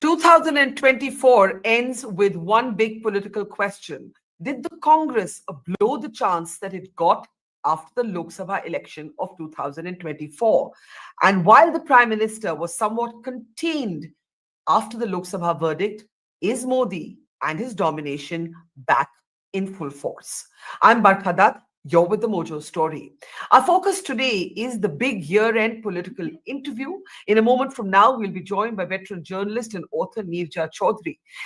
...2024 ends with one big political question. Did the Congress blow the chance that it got after the Lok Sabha election of 2024? And while the Prime Minister was somewhat contained after the Lok Sabha verdict, is Modi and his domination back in full force? I'm Barkha. You're with the Mojo story. Our focus today is the big year-end political interview. In a moment from now, we'll be joined by veteran journalist and author Neerja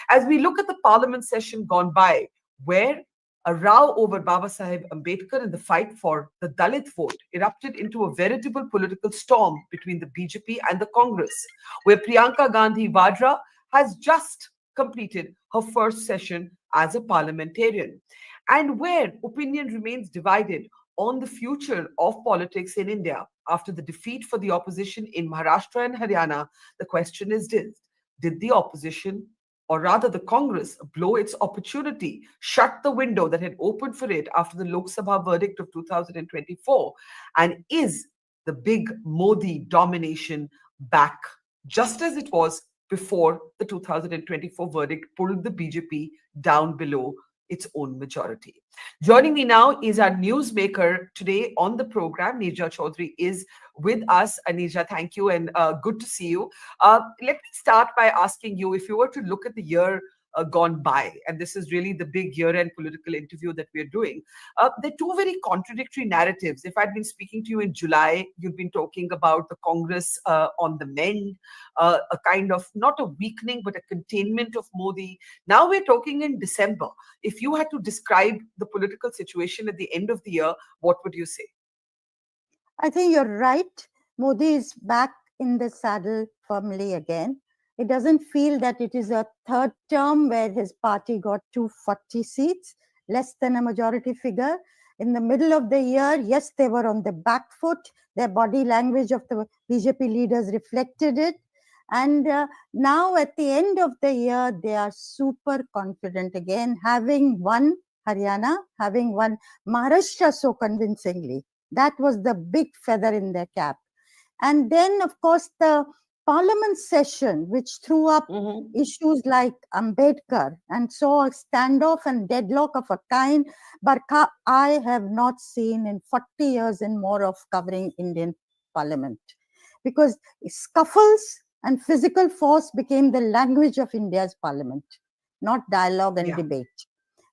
as we look at the parliament session gone by, where a row over Baba Saheb Ambedkar and the fight for the Dalit vote erupted into a veritable political storm between the BJP and the Congress, where Priyanka Gandhi Vadra has just completed her first session as a parliamentarian, and where opinion remains divided on the future of politics in India. After the defeat for the opposition in Maharashtra and Haryana, the question is this: did the opposition, or rather the Congress, blow its opportunity, shut the window that had opened for it after the Lok Sabha verdict of 2024? And is the big Modi domination back, just as it was before the 2024 verdict pulled the BJP down below its own majority? Joining me now is our newsmaker today on the program. Neerja Chaudhary is with us. Neerja, thank you and good to see you. Let me start by asking you, if you were to look at the year gone by, and this is really the big year-end political interview that we're doing, there are two very contradictory narratives. If I'd been speaking to you in July, you'd been talking about the Congress on the mend, a kind of, not a weakening, but a containment of Modi. Now we're talking in December. If you had to describe the political situation at the end of the year, what would you say? I think you're right. Modi is back in the saddle firmly again. It doesn't feel that it is a third term where his party got 240 seats, less than a majority figure. In the middle of the year, yes, they were on the back foot. Their body language of the BJP leaders reflected it. And now at the end of the year, they are super confident again, having won Haryana, having won Maharashtra so convincingly. That was the big feather in their cap. And then, of course, the Parliament session, which threw up issues like Ambedkar and saw a standoff and deadlock of a kind, Barkha, I have not seen in 40 years and more of covering Indian Parliament. Because scuffles and physical force became the language of India's Parliament, not dialogue and debate.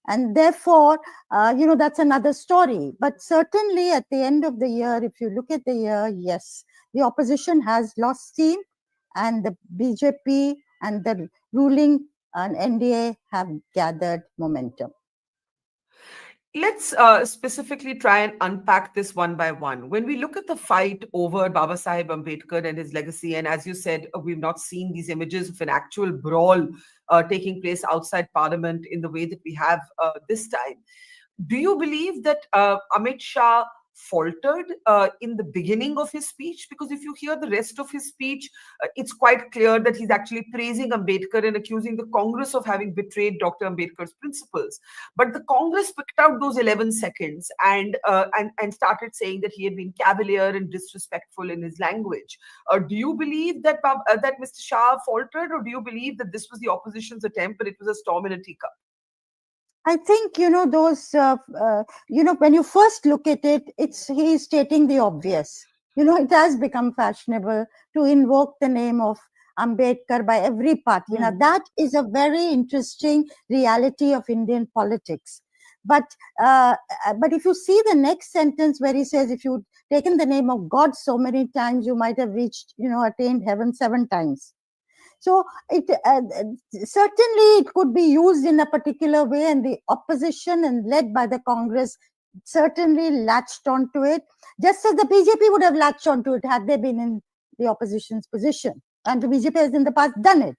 And therefore, that's another story. But certainly at the end of the year, if you look at the year, yes, the opposition has lost steam, and the BJP and the ruling NDA have gathered momentum. Let's specifically try and unpack this one by one. When we look at the fight over Baba Saheb Ambedkar and his legacy, and as you said, we've not seen these images of an actual brawl taking place outside Parliament in the way that we have this time. Do you believe that Amit Shah faltered in the beginning of his speech? Because if you hear the rest of his speech, it's quite clear that he's actually praising Ambedkar and accusing the Congress of having betrayed Dr. Ambedkar's principles. But the Congress picked out those 11 seconds and started saying that he had been cavalier and disrespectful in his language. Do you believe that that Mr. Shah faltered, or do you believe that this was the opposition's attempt, but it was a storm in a teacup? I think, those, when you first look at it, he's stating the obvious. It has become fashionable to invoke the name of Ambedkar by every party. Now, that is a very interesting reality of Indian politics. But if you see the next sentence where he says, if you'd taken the name of God so many times, you might have reached, attained heaven 7 times. So certainly it could be used in a particular way, and the opposition and led by the Congress certainly latched onto it, just as the BJP would have latched onto it had they been in the opposition's position. And the BJP has in the past done it.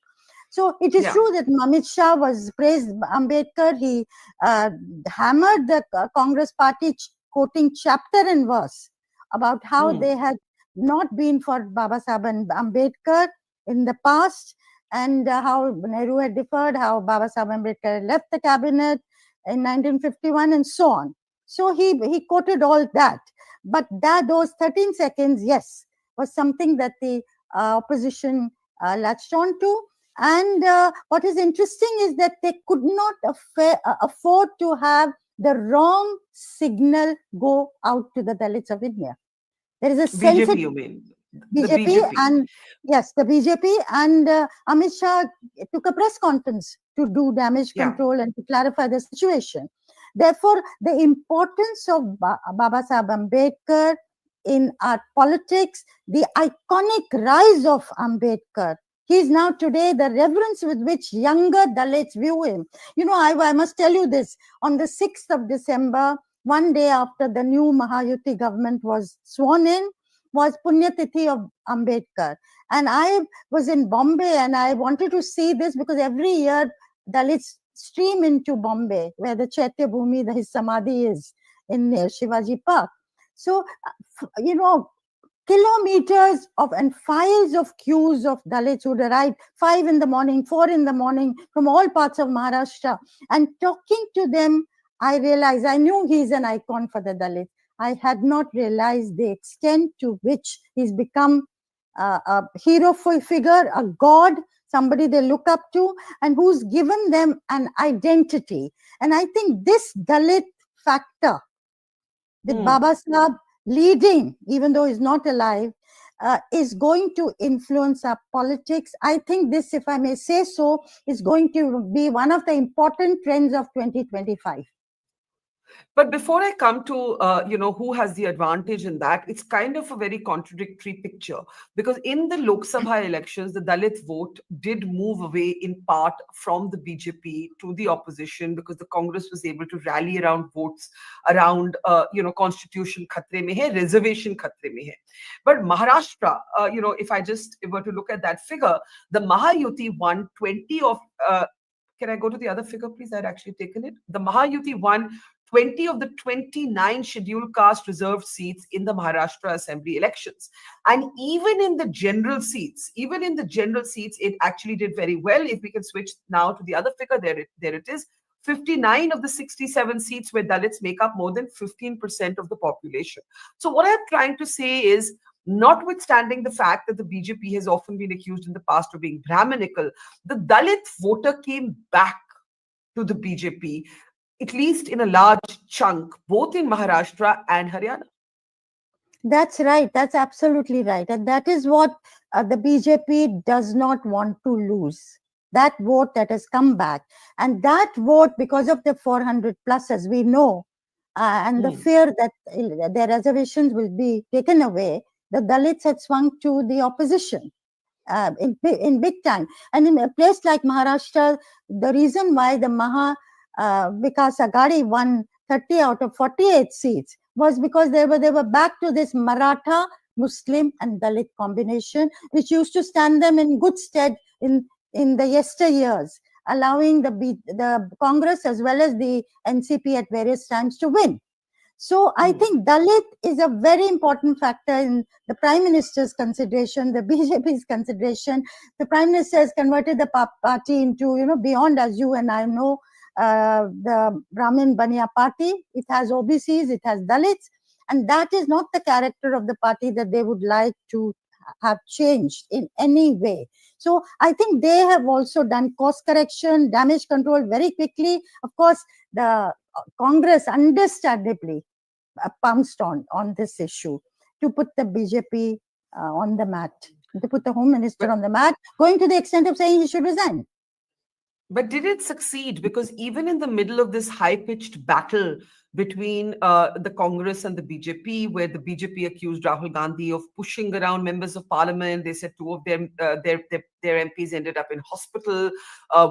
So it is true that Amit Shah was praised Ambedkar. He hammered the Congress party, quoting chapter and verse about how they had not been for Baba Saheb and Ambedkar in the past, and how Nehru had deferred, how Baba Saheb Ambedkar left the cabinet in 1951, and so on. So he quoted all that. But those 13 seconds, yes, was something that the opposition latched on to. And what is interesting is that they could not afford to have the wrong signal go out to the Dalits of India. There is a BJP, sensitive you mean? The BJP BJP. and yes, the BJP and Amit Shah took a press conference to do damage Yeah. control and to clarify the situation. Therefore, the importance of Baba Sahib Ambedkar in our politics, the iconic rise of Ambedkar. He is now today the reverence with which younger Dalits view him. You know, I must tell you this. On the 6th of December, one day after the new Mahayuti government was sworn in, was Punyatithi of Ambedkar. And I was in Bombay and I wanted to see this because every year Dalits stream into Bombay, where the Chaitya Bhumi, his Samadhi is in near Shivaji Park. So, you know, kilometers of and files of queues of Dalits would arrive 5 in the morning, 4 in the morning from all parts of Maharashtra. And talking to them, I realized I knew he's an icon for the Dalits. I had not realized the extent to which he's become a hero figure, a god, somebody they look up to, and who's given them an identity. And I think this Dalit factor, with Baba Sahib leading, even though he's not alive, is going to influence our politics. I think this, if I may say so, is going to be one of the important trends of 2025. But before I come to, who has the advantage in that, it's kind of a very contradictory picture because in the Lok Sabha elections, the Dalit vote did move away in part from the BJP to the opposition because the Congress was able to rally around votes around, constitution khatre mein hai, reservation khatre mein hai. But Maharashtra, if I just were to look at that figure, the Mahayuti won 20 of, can I go to the other figure, please? I'd actually taken it. The Mahayuti won 20 of the 29 scheduled caste reserved seats in the Maharashtra Assembly elections. And even in the general seats, it actually did very well. If we can switch now to the other figure, there it is. 59 of the 67 seats where Dalits make up more than 15% of the population. So what I'm trying to say is, notwithstanding the fact that the BJP has often been accused in the past of being Brahminical, the Dalit voter came back to the BJP, at least in a large chunk, both in Maharashtra and Haryana. That's right. That's absolutely right. And that is what the BJP does not want to lose. That vote that has come back. And that vote, because of the 400 plus, as we know, and the fear that their reservations will be taken away, the Dalits had swung to the opposition in big time. And in a place like Maharashtra, the reason why the Vikas Aghadi won 30 out of 48 seats was because they were back to this Maratha, Muslim and Dalit combination, which used to stand them in good stead in the yesteryears, allowing the Congress as well as the NCP at various times to win. So I think Dalit is a very important factor in the Prime Minister's consideration, the BJP's consideration. The Prime Minister has converted the party into, beyond, as you and I know, the Brahmin Baniya party. It has OBCs, it has Dalits, and that is not the character of the party that they would like to have changed in any way. So I think they have also done course correction, damage control very quickly. Of course, the Congress understandably pounced on this issue to put the BJP on the mat, to put the Home Minister on the mat, going to the extent of saying he should resign. But did it succeed? Because even in the middle of this high-pitched battle between the Congress and the BJP, where the BJP accused Rahul Gandhi of pushing around members of parliament, they said two of them, their MPs ended up in hospital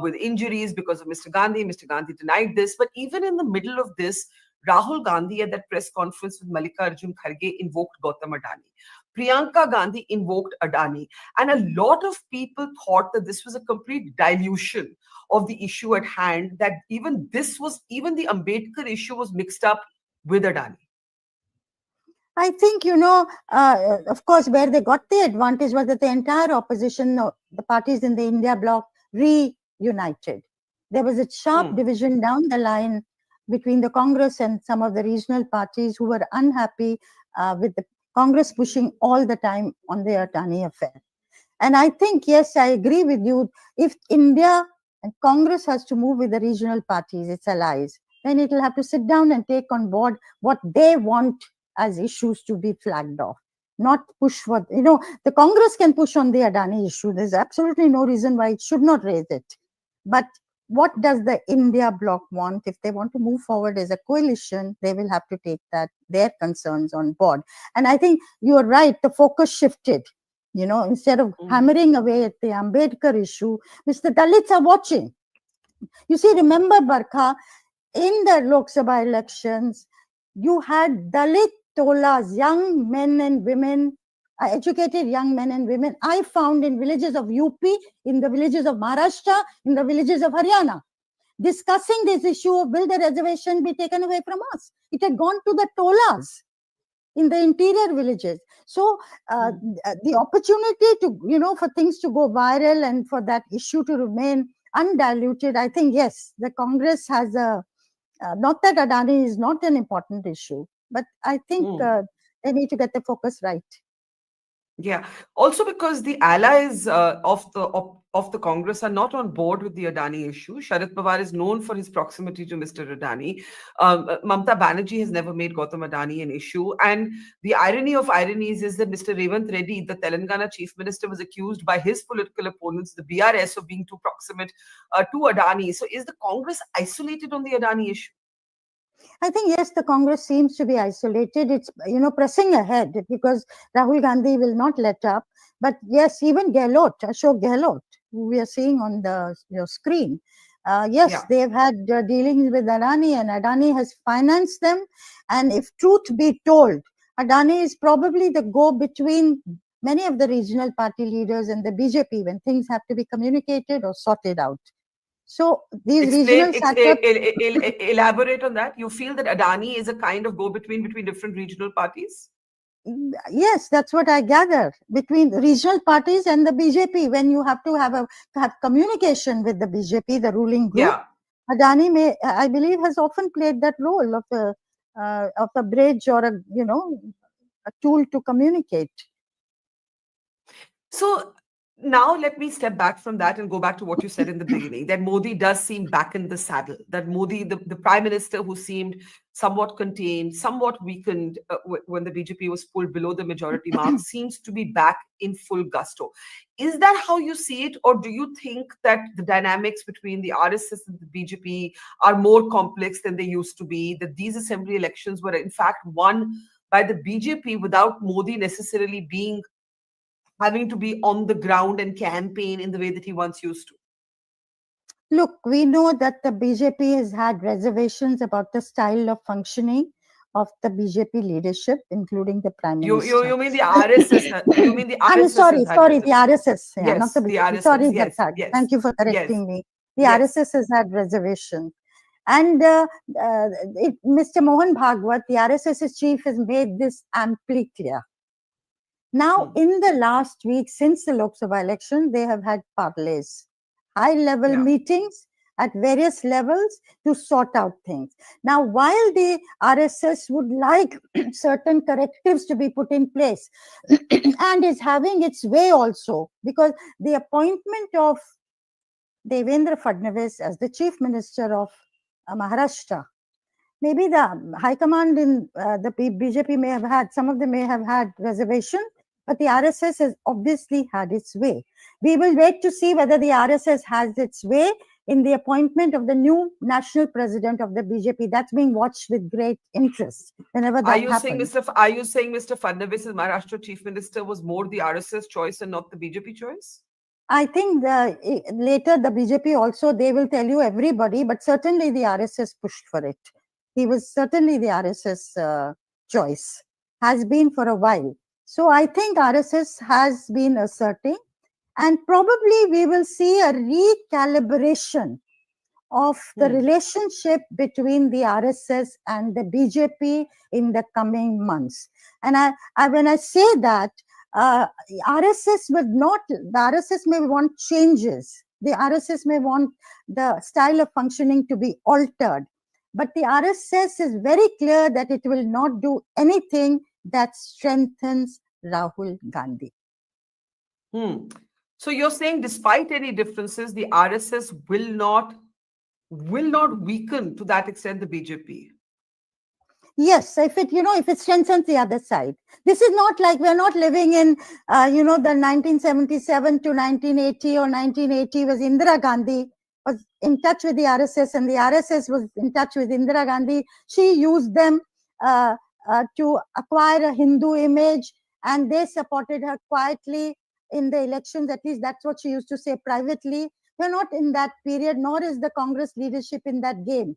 with injuries because of Mr. Gandhi. Mr. Gandhi denied this. But even in the middle of this, Rahul Gandhi at that press conference with Mallikarjun Kharge invoked Gautam Adani. Priyanka Gandhi invoked Adani. And a lot of people thought that this was a complete dilution of the issue at hand, that even the Ambedkar issue was mixed up with Adani. I think, of course, where they got the advantage was that the entire opposition, the parties in the India Bloc, reunited. There was a sharp division down the line between the Congress and some of the regional parties who were unhappy with the Congress pushing all the time on the Adani affair. And I think, yes, I agree with you. If India and Congress has to move with the regional parties, its allies, then it will have to sit down and take on board what they want as issues to be flagged off, not push for, the Congress can push on the Adani issue. There's absolutely no reason why it should not raise it. But what does the India bloc want? If they want to move forward as a coalition, they will have to take their concerns on board. And I think you're right, the focus shifted. Instead of hammering away at the Ambedkar issue, Mr. Dalits are watching. You see, remember, Barkha, in the Lok Sabha elections, you had Dalit tolas, young men and women, educated young men and women, I found in villages of UP, in the villages of Maharashtra, in the villages of Haryana, discussing this issue of will the reservation be taken away from us. It had gone to the tolas in the interior villages. So the opportunity to, for things to go viral and for that issue to remain undiluted, I think, yes, the Congress has not that Adani is not an important issue, but I think they need to get the focus right. Yeah. Also because the allies of the Congress are not on board with the Adani issue. Sharad Pawar is known for his proximity to Mr. Adani. Mamata Banerjee has never made Gautam Adani an issue. And the irony of ironies is that Mr. Revant Reddy, the Telangana chief minister, was accused by his political opponents, the BRS, of being too proximate to Adani. So is the Congress isolated on the Adani issue? I think, yes, the Congress seems to be isolated. It's, pressing ahead because Rahul Gandhi will not let up. But yes, even Gehlot, Ashok Gehlot, who we are seeing on the screen, yes, they've had dealings with Adani, and Adani has financed them. And if truth be told, Adani is probably the go-between many of the regional party leaders and the BJP when things have to be communicated or sorted out. So these regional elaborate on that. You feel that Adani is a kind of go-between between different regional parties? Yes, that's what I gather, between the regional parties and the BJP. When you have to have communication with the BJP, the ruling group, Adani I believe, has often played that role of a bridge or a tool to communicate. So now let me step back from that and go back to what you said in the beginning, that Modi does seem back in the saddle, that Modi, the prime minister who seemed somewhat contained, somewhat weakened when the BJP was pulled below the majority mark, seems to be back in full gusto. Is that how you see it? Or do you think that the dynamics between the RSS and the BJP are more complex than they used to be, that these assembly elections were in fact won by the BJP without Modi necessarily having to be on the ground and campaign in the way that he once used to? Look, we know that the BJP has had reservations about the style of functioning of the BJP leadership, including the Prime Minister. You mean the RSS? You mean the RSS? I'm sorry, the RSS, yes, not the BJP. The RSS, sorry, yes, yes. Thank you for correcting me. The yes. RSS has had reservations. And Mr. Mohan Bhagwat, the RSS's chief, has made this amply clear. Now, in the last week, since the Lok Sabha election, they have had parlays, high-level meetings at various levels to sort out things. Now, while the RSS would like certain correctives to be put in place and is having its way also, because the appointment of Devendra Fadnavis as the chief minister of Maharashtra, maybe the high command in the BJP may have had, some of them may have had reservation, but the RSS has obviously had its way. We will wait to see whether the RSS has its way in the appointment of the new national president of the BJP. That's being watched with great interest whenever that happens. Are you saying Mr. Fadnavis as Maharashtra chief minister was more the RSS choice and not the BJP choice? I think later the BJP also, they will tell you everybody, but certainly the RSS pushed for it. He was certainly the RSS choice, has been for a while. So I think RSS has been asserting, and probably we will see a recalibration of the relationship between the RSS and the BJP in the coming months. And when I say that, RSS the RSS may want changes. The RSS may want the style of functioning to be altered. But the RSS is very clear that it will not do anything that strengthens Rahul Gandhi. Hmm. So you're saying, despite any differences, the RSS will not weaken to that extent the BJP. Yes, if it, if it strengthens the other side. This is not like we're not living in, the 1977 to 1980, or 1980 was Indira Gandhi was in touch with the RSS, and the RSS was in touch with Indira Gandhi. She used them uh, to acquire a Hindu image, and they supported her quietly in the elections. At least that's what she used to say privately. We're not in that period, nor is the Congress leadership in that game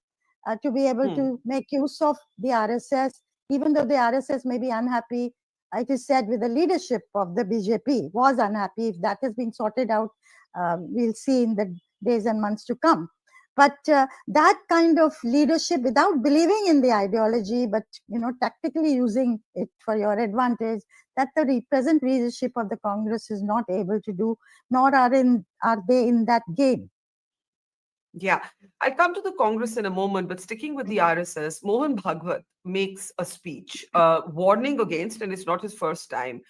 to be able Hmm. to make use of the RSS, even though the RSS may be unhappy. It is said with the leadership of the BJP was unhappy. If that has been sorted out, we'll see in the days and months to come. But that kind of leadership, without believing in the ideology, but tactically using it for your advantage, that the present leadership of the Congress is not able to do, nor are they in that game. Yeah, I'll come to the Congress in a moment, but sticking with the RSS, Mohan Bhagwat makes a speech warning against, and it's not his first time,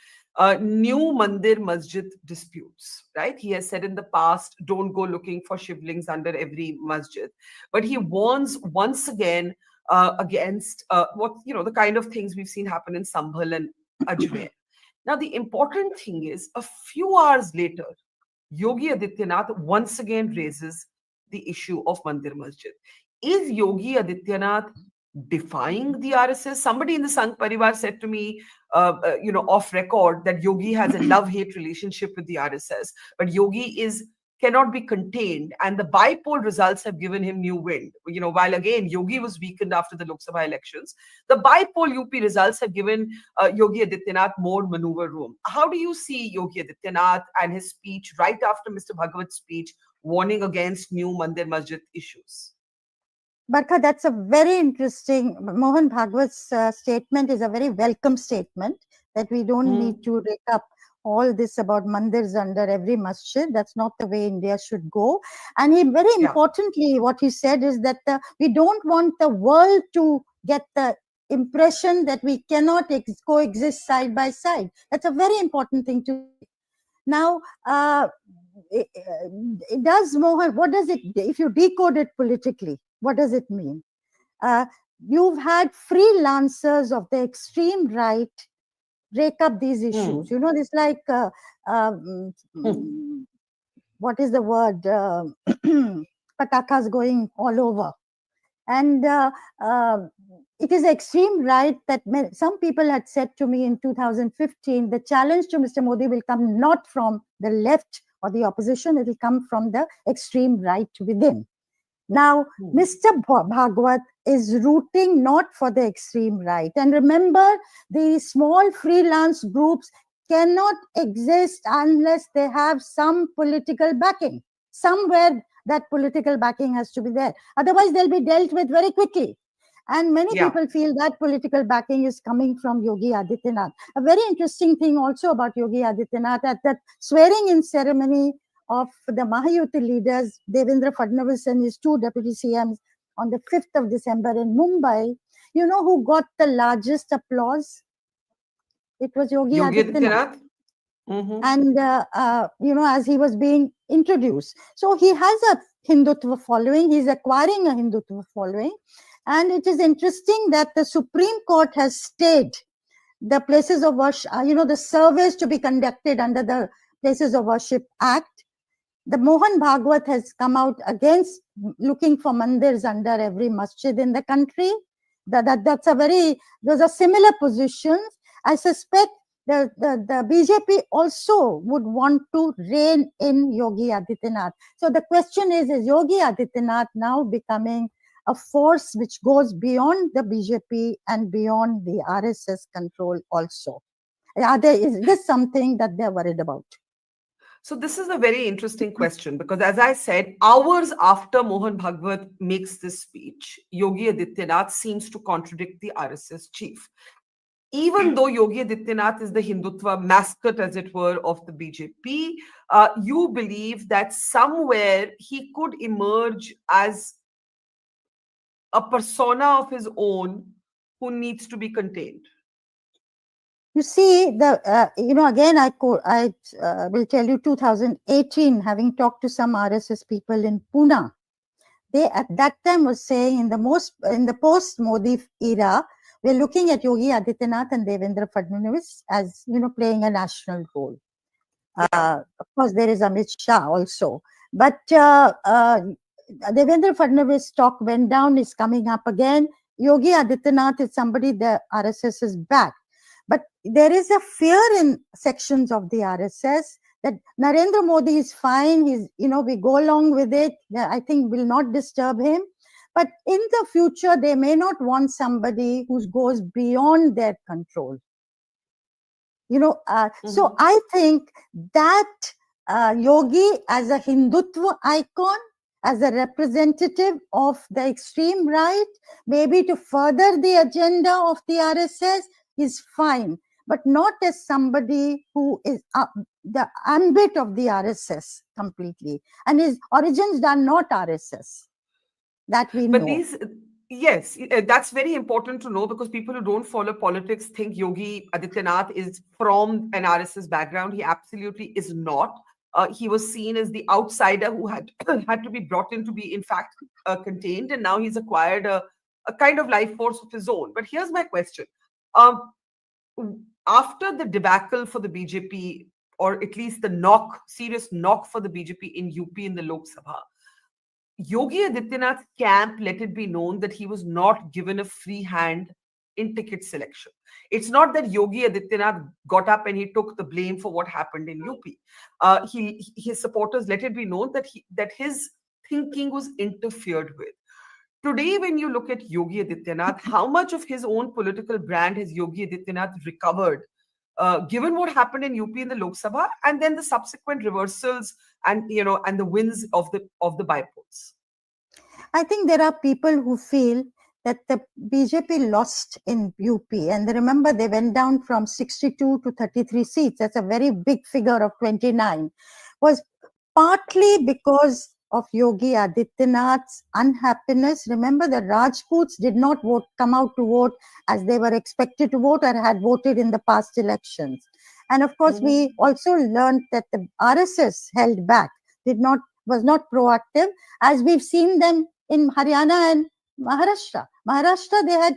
new Mandir Masjid disputes, right? He has said in the past, don't go looking for shivlings under every masjid. But he warns once again against the kind of things we've seen happen in Sambhal and Ajmer. Now, the important thing is, a few hours later, Yogi Adityanath once again raises the issue of Mandir Masjid. Is Yogi Adityanath defying the RSS? Somebody in the Sangh Parivar said to me, off record, that Yogi has a love-hate relationship with the RSS, but Yogi cannot be contained, and the bi-poll results have given him new wind. While again Yogi was weakened after the Lok Sabha elections, the bi-poll UP results have given Yogi Adityanath more maneuver room. How do you see Yogi Adityanath and his speech right after Mr. Bhagwat's speech warning against new Mandir Masjid issues? Barkha, that's a very interesting. Mohan Bhagwat's statement is a very welcome statement, that we don't Hmm. need to rake up all this about mandirs under every masjid. That's not the way India should go. And he, very Yeah. importantly, what he said is that we don't want the world to get the impression that we cannot coexist side by side. That's a very important thing to say. Now, it does, Mohan, what does it, if you decode it politically, what does it mean? Uh, you've had freelancers of the extreme right rake up these issues. Hmm. It's like, Hmm. what is the word? Patakas going all over. And it is extreme right that some people had said to me in 2015, the challenge to Mr. Modi will come not from the left or the opposition, it will come from the extreme right within. Now, Hmm. Mr. Bhagwat is rooting not for the extreme right. And remember, the small freelance groups cannot exist unless they have some political backing. Somewhere that political backing has to be there. Otherwise, they'll be dealt with very quickly. And many Yeah. people feel that political backing is coming from Yogi Adityanath. A very interesting thing also about Yogi Adityanath, at that swearing in ceremony of the Mahayuti leaders, Devendra Fadnavis and his two deputy CMs, on the 5th of December in Mumbai, you know who got the largest applause? It was Yogi Yogi Adityanath. Adityanath. Hmm. And, as he was being introduced. So he has a Hindutva following, he's acquiring a Hindutva following. And it is interesting that the Supreme Court has stayed the places of worship, the surveys to be conducted under the Places of Worship Act. The Mohan Bhagwat has come out against looking for mandirs under every masjid in the country. Those are similar positions. I suspect the BJP also would want to rein in Yogi Adityanath. So the question is Yogi Adityanath now becoming a force which goes beyond the BJP and beyond the RSS control also? Is this something that they're worried about? So this is a very interesting question, because, as I said, hours after Mohan Bhagwat makes this speech, Yogi Adityanath seems to contradict the RSS chief. Even though Yogi Adityanath is the Hindutva mascot, as it were, of the BJP, you believe that somewhere he could emerge as a persona of his own who needs to be contained. You see, again, I will tell you 2018, having talked to some RSS people in Pune, they at that time was saying in the post Modi era, we're looking at Yogi Adityanath and Devendra Fadnavis as, playing a national role. Of course, there is Amit Shah also. But Devendra Fadnavis' stock went down, is coming up again. Yogi Adityanath is somebody the RSS is back. But there is a fear in sections of the RSS that Narendra Modi is fine. We go along with it. I think will not disturb him. But in the future, they may not want somebody who goes beyond their control. So I think that Yogi as a Hindutva icon, as a representative of the extreme right, maybe to further the agenda of the RSS is fine, but not as somebody who is the ambit of the RSS completely. And his origins are not RSS. That we know. Yes, that's very important to know, because people who don't follow politics think Yogi Adityanath is from an RSS background. He absolutely is not. He was seen as the outsider who had to be brought in to be, in fact, contained, and now he's acquired a kind of life force of his own. But here's my question. After the debacle for the BJP, or at least the serious knock for the BJP in UP in the Lok Sabha, Yogi Adityanath's camp let it be known that he was not given a free hand in ticket selection. It's not that Yogi Adityanath got up and he took the blame for what happened in UP. His supporters let it be known that his thinking was interfered with. Today, when you look at Yogi Adityanath, how much of his own political brand has Yogi Adityanath recovered, given what happened in UP in the Lok Sabha, and then the subsequent reversals and the wins of the bypolls? I think there are people who feel that the BJP lost in UP, and remember they went down from 62 to 33 seats. That's a very big figure of 29. Was partly because of Yogi Adityanath's unhappiness. Remember, the Rajputs did not come out to vote as they were expected to vote or had voted in the past elections. And of course, we also learned that the RSS held back, was not proactive, as we've seen them in Haryana and Maharashtra. Maharashtra, they had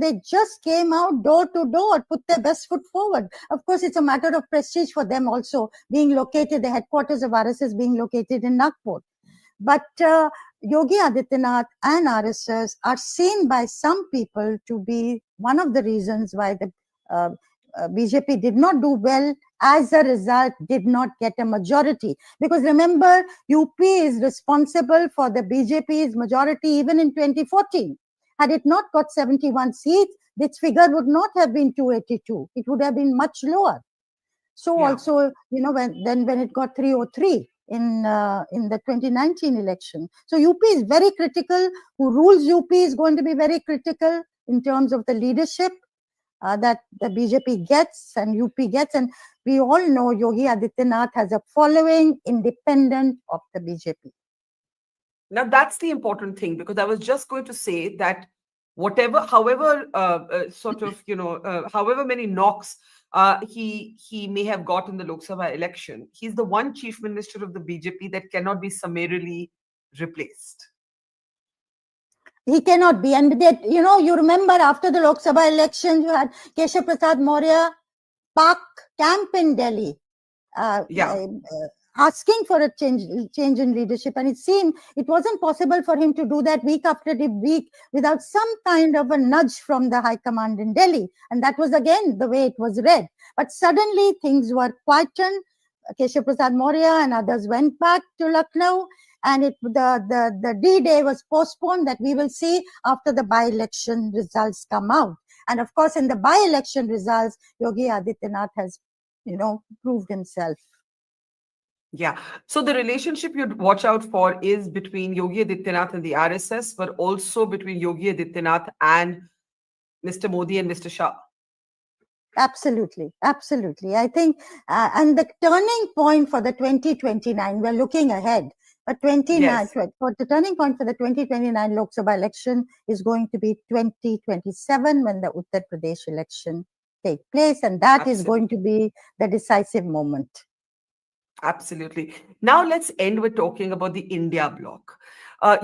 they just came out door to door, put their best foot forward. Of course, it's a matter of prestige for them also, being located, the headquarters of RSS being located in Nagpur. But Yogi Adityanath and RSS are seen by some people to be one of the reasons why the BJP did not do well, as a result did not get a majority. Because remember, UP is responsible for the BJP's majority even in 2014. Had it not got 71 seats, this figure would not have been 282. It would have been much lower. So also, when it got 303 in the 2019 election. So UP is very critical. Who rules UP is going to be very critical in terms of the leadership that the BJP gets and UP gets. And we all know Yogi Adityanath has a following independent of the BJP. Now, that's the important thing, because I was just going to say that however many knocks he may have got in the Lok Sabha election, he's the one chief minister of the BJP that cannot be summarily replaced. He cannot be. And that, you remember after the Lok Sabha election, you had Keshav Prasad Maurya park camp in Delhi. Asking for a change in leadership, and it seemed it wasn't possible for him to do that week after week without some kind of a nudge from the High Command in Delhi, and that was again the way it was read. But suddenly things were quietened. Keshav Prasad Maurya and others went back to Lucknow, and the D-Day was postponed, that we will see after the by-election results come out. And of course, in the by-election results, Yogi Adityanath has, proved himself. Yeah. So the relationship you'd watch out for is between Yogi Adityanath and the RSS, but also between Yogi Adityanath and Mr. Modi and Mr. Shah. Absolutely. I think, and the turning point for the 2029, we're looking ahead. But for the turning point for the 2029 Lok Sabha election is going to be 2027, when the Uttar Pradesh election take place, and that is going to Absolutely. be the decisive moment. Absolutely. Now let's end with talking about the India bloc.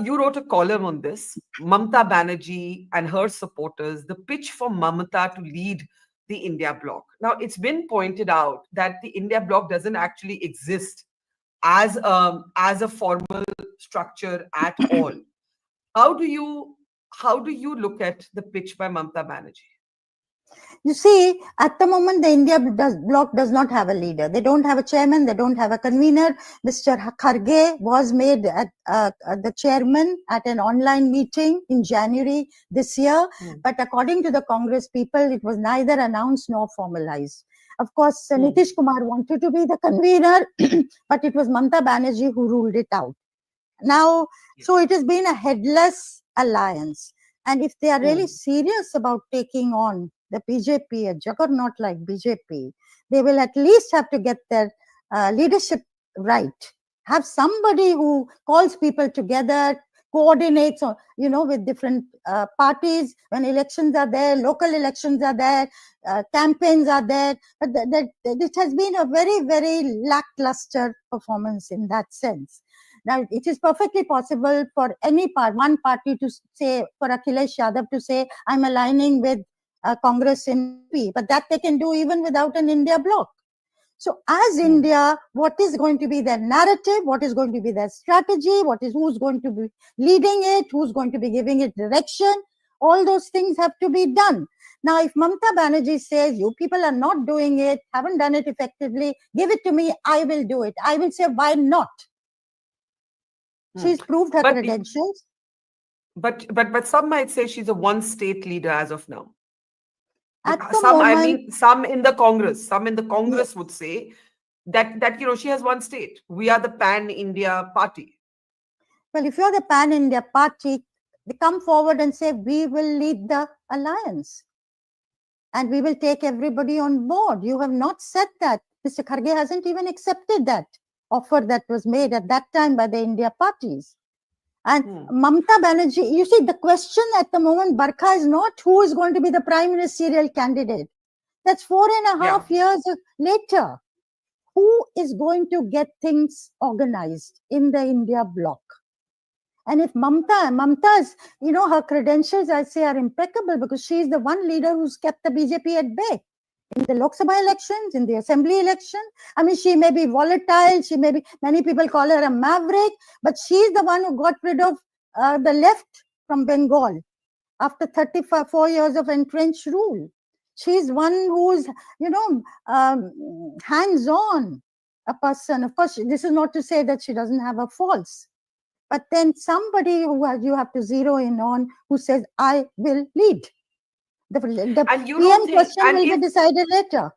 You wrote a column on this. Mamata Banerjee and her supporters, the pitch for Mamata to lead the India bloc. Now, it's been pointed out that the India bloc doesn't actually exist as a formal structure at all. How do you how do you look at the pitch by Mamata Banerjee? You see, at the moment, the bloc does not have a leader. They don't have a chairman. They don't have a convener. Mr. Kharge was made the chairman at an online meeting in January this year. But according to the Congress people, it was neither announced nor formalized. Of course, Nitish Kumar wanted to be the convener, but it was Mamata Banerjee who ruled it out. Now, so it has been a headless alliance. And if they are really serious about taking on the BJP, a juggernaut like BJP, they will at least have to get their leadership right. Have somebody who calls people together, coordinates, with different parties. When elections are there, local elections are there, campaigns are there. But it has been a very, very lackluster performance in that sense. Now, it is perfectly possible for one party to say, for Akhilesh Yadav to say, I'm aligning with Congress in UP, but that they can do even without an India bloc. So as India, what is going to be their narrative? What is going to be their strategy? Who's going to be leading it? Who's going to be giving it direction? All those things have to be done. Now, if Mamata Banerjee says, you people are not doing it, haven't done it effectively, give it to me, I will do it. I will say, why not? She's proved her credentials. But some might say she's a one state leader as of now. At the moment, some in the Congress would say that she has one state. We are the pan India party. Well, if you're the pan India party, they come forward and say, we will lead the alliance and we will take everybody on board. You have not said that. Mr. Kharge hasn't even accepted that offer that was made at that time by the India parties. And Mamata Banerjee, you see, the question at the moment, Barkha, is not who is going to be the prime ministerial candidate. That's 4.5 years later. Who is going to get things organized in the India bloc? And if Mamata's, her credentials, I say, are impeccable because she is the one leader who's kept the BJP at bay. In the Lok Sabha elections, in the assembly election. I mean, she may be volatile. Many people call her a maverick, but she's the one who got rid of the left from Bengal after 34 years of entrenched rule. She's one who's, hands-on a person. Of course, this is not to say that she doesn't have her faults, but then somebody who you have to zero in on who says, I will lead. The PM question will be decided later.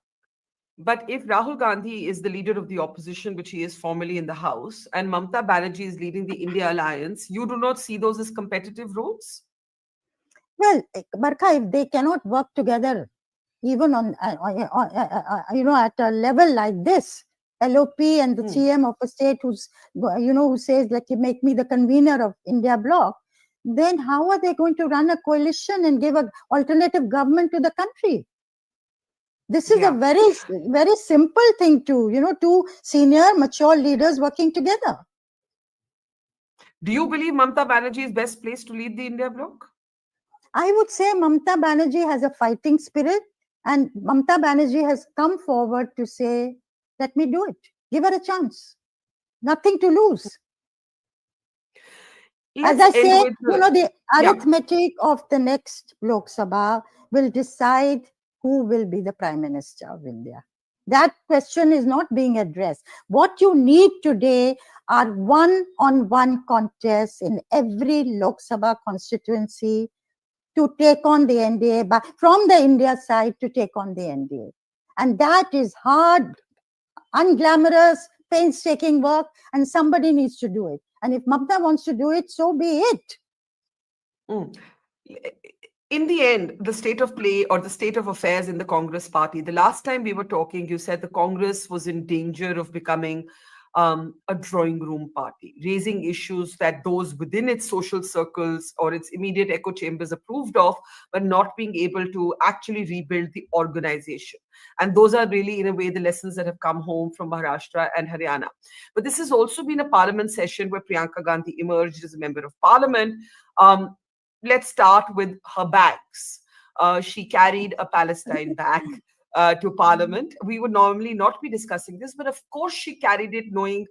But if Rahul Gandhi is the leader of the opposition, which he is formally in the House, and Mamata Banerjee is leading the India Alliance, you do not see those as competitive roles? Well, Barkha, if they cannot work together, even on at a level like this, LoP and the TM of a state who says, like, make me the convener of India bloc, then how are they going to run a coalition and give an alternative government to the country? This is a very, very simple thing to, two senior, mature leaders working together. Do you believe Mamata Banerjee is best placed to lead the India bloc? I would say Mamata Banerjee has a fighting spirit, and Mamata Banerjee has come forward to say, let me do it. Give her a chance. Nothing to lose. As I say, the arithmetic of the next Lok Sabha will decide who will be the Prime Minister of India. That question is not being addressed. What you need today are one-on-one contests in every Lok Sabha constituency to take on the NDA, from the India side to take on the NDA. And that is hard, unglamorous, painstaking work, and somebody needs to do it. And if Mamata wants to do it, so be it. In the end, the state of play or the state of affairs in the Congress party, the last time we were talking, you said the Congress was in danger of becoming a drawing room party, raising issues that those within its social circles or its immediate echo chambers approved of, but not being able to actually rebuild the organization. And those are really, in a way, the lessons that have come home from Maharashtra and Haryana. But this has also been a parliament session where Priyanka Gandhi emerged as a member of parliament. Um, let's start with her bags. She carried a Palestine bag to Parliament. We would normally not be discussing this, but of course she carried it, knowing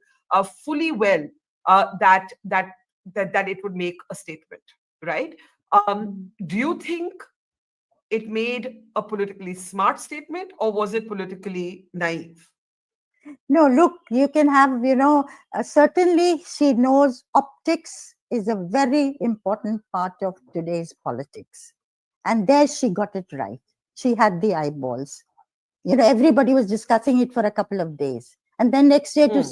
fully well that it would make a statement, right? Do you think it made a politically smart statement, or was it politically naive? No, look, you can have, certainly she knows optics is a very important part of today's politics. And there she got it right. She had the eyeballs. Everybody was discussing it for a couple of days. And then next day to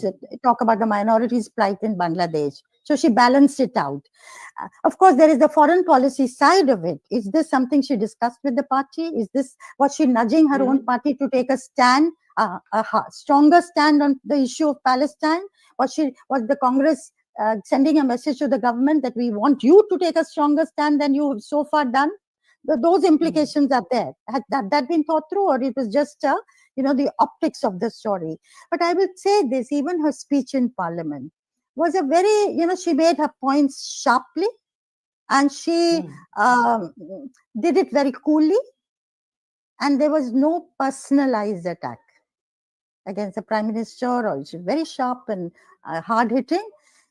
talk about the minorities' plight in Bangladesh. So she balanced it out. Of course, there is the foreign policy side of it. Is this something she discussed with the party? Was she nudging her own party to take a stand, stronger stand on the issue of Palestine? Was the Congress sending a message to the government that we want you to take a stronger stand than you have so far done? Those implications are there. Had that been thought through, or it was just the optics of the story? But I will say this: even her speech in Parliament was a very, she made her points sharply, and she um, did it very coolly, and there was no personalized attack against the prime minister, or she's very sharp and hard hitting.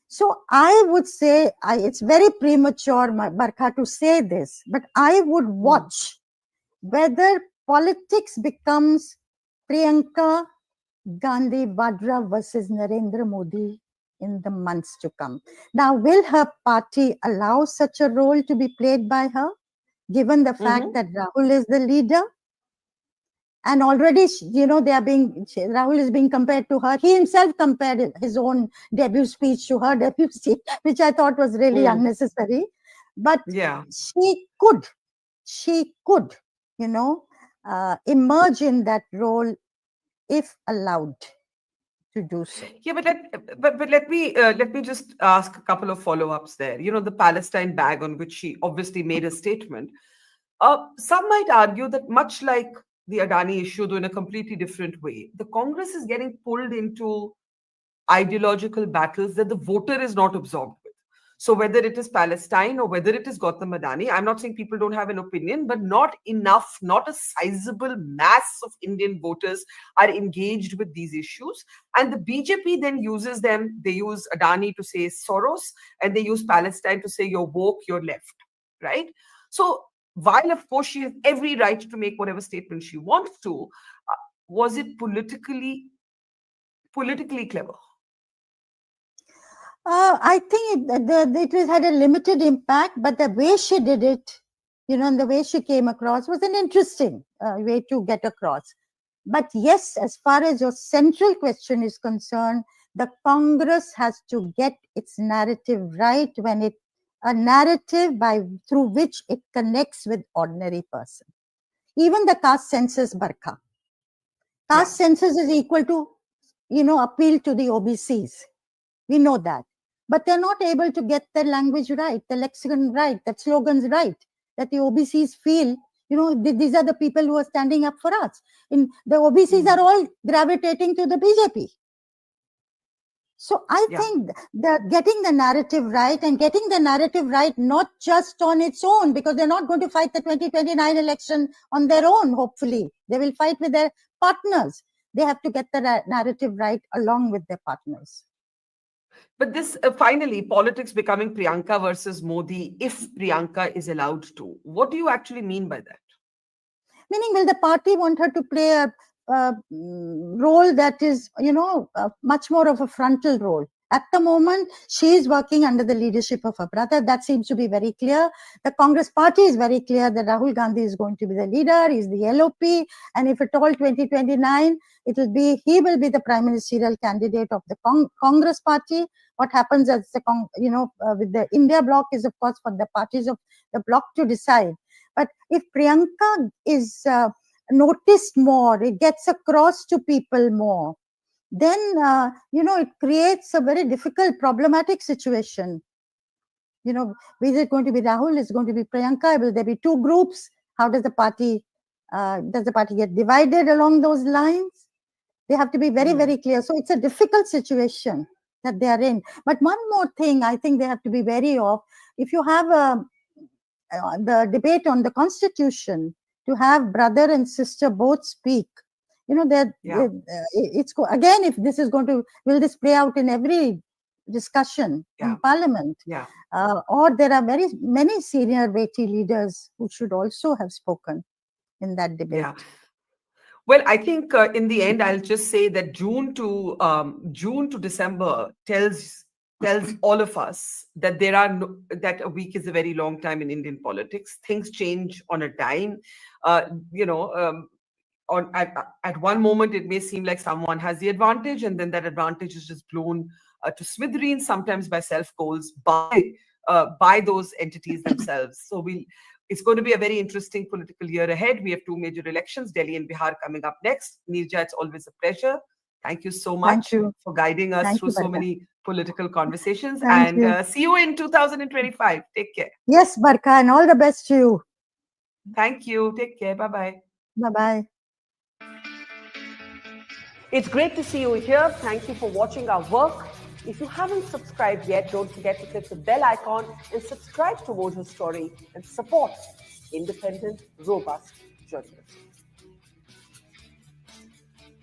So I would say, it's very premature, Barkha, to say this, but I would watch whether politics becomes Priyanka Gandhi Vadra versus Narendra Modi in the months to come. Now, will her party allow such a role to be played by her, given the fact that Rahul is the leader? And already, Rahul is being compared to her. He himself compared his own debut speech to her debut speech, which I thought was really unnecessary. But she could, emerge in that role if allowed to do so. Yeah, but let me just ask a couple of follow-ups there. The Palestine bag on which she obviously made a statement. Some might argue that much like the Adani issue, though in a completely different way, the Congress is getting pulled into ideological battles that the voter is not absorbed with. So whether it is Palestine or whether it is Gautam Adani, I'm not saying people don't have an opinion, but not enough, not a sizable mass of Indian voters are engaged with these issues. And the BJP then uses them. They use Adani to say Soros, and they use Palestine to say you're woke, you're left, right? So while of course she has every right to make whatever statement she wants to, was it politically clever? I think it had a limited impact, but the way she did it, and the way she came across was an interesting way to get across. But yes, as far as your central question is concerned, the Congress has to get its narrative right, a narrative through which it connects with ordinary person. Even the caste census, Barkha. Caste census is equal to, appeal to the OBCs. We know that. But they're not able to get their language right, the lexicon right, that slogans right, that the OBCs feel, these are the people who are standing up for us. The OBCs are all gravitating to the BJP. So I think that getting the narrative right, and getting the narrative right not just on its own, because they're not going to fight the 2029 election on their own, hopefully. They will fight with their partners. They have to get the narrative right along with their partners. But this finally, politics becoming Priyanka versus Modi, if Priyanka is allowed to. What do you actually mean by that? Meaning, will the party want her to play a role that is, much more of a frontal role? At the moment, she is working under the leadership of her brother. That seems to be very clear. The Congress party is very clear that Rahul Gandhi is going to be the leader. He's the LoP. And if at all 2029, he will be the prime ministerial candidate of the Congress party. What happens as with the India bloc is, of course, for the parties of the bloc to decide. But if Priyanka is noticed more, it gets across to people more, then it creates a very difficult, problematic situation. Is it going to be Rahul? Is it going to be Priyanka? Will there be two groups? How does the party get divided along those lines? They have to be very, very clear. So it's a difficult situation that they are in. But one more thing I think they have to be wary of: if you have the debate on the constitution, to have brother and sister both speak, that it's again, if this is going to, will this play out in every discussion in parliament? Or there are very many senior weighty leaders who should also have spoken in that debate. Well, I think in the end, I'll just say that June to December tells all of us that that a week is a very long time in Indian politics. Things change on a dime. At one moment, it may seem like someone has the advantage, and then that advantage is just blown to smithereens, sometimes by self-goals, by those entities themselves. So it's going to be a very interesting political year ahead. We have two major elections, Delhi and Bihar, coming up next. Neerja, it's always a pleasure. Thank you so much for guiding us through so many political conversations. And see you in 2025. Take care. Yes, Barkha, and all the best to you. Thank you. Take care. Bye-bye. Bye-bye. It's great to see you here. Thank you for watching our work. If you haven't subscribed yet, don't forget to click the bell icon and subscribe to Mojo Story and support independent, robust journalism.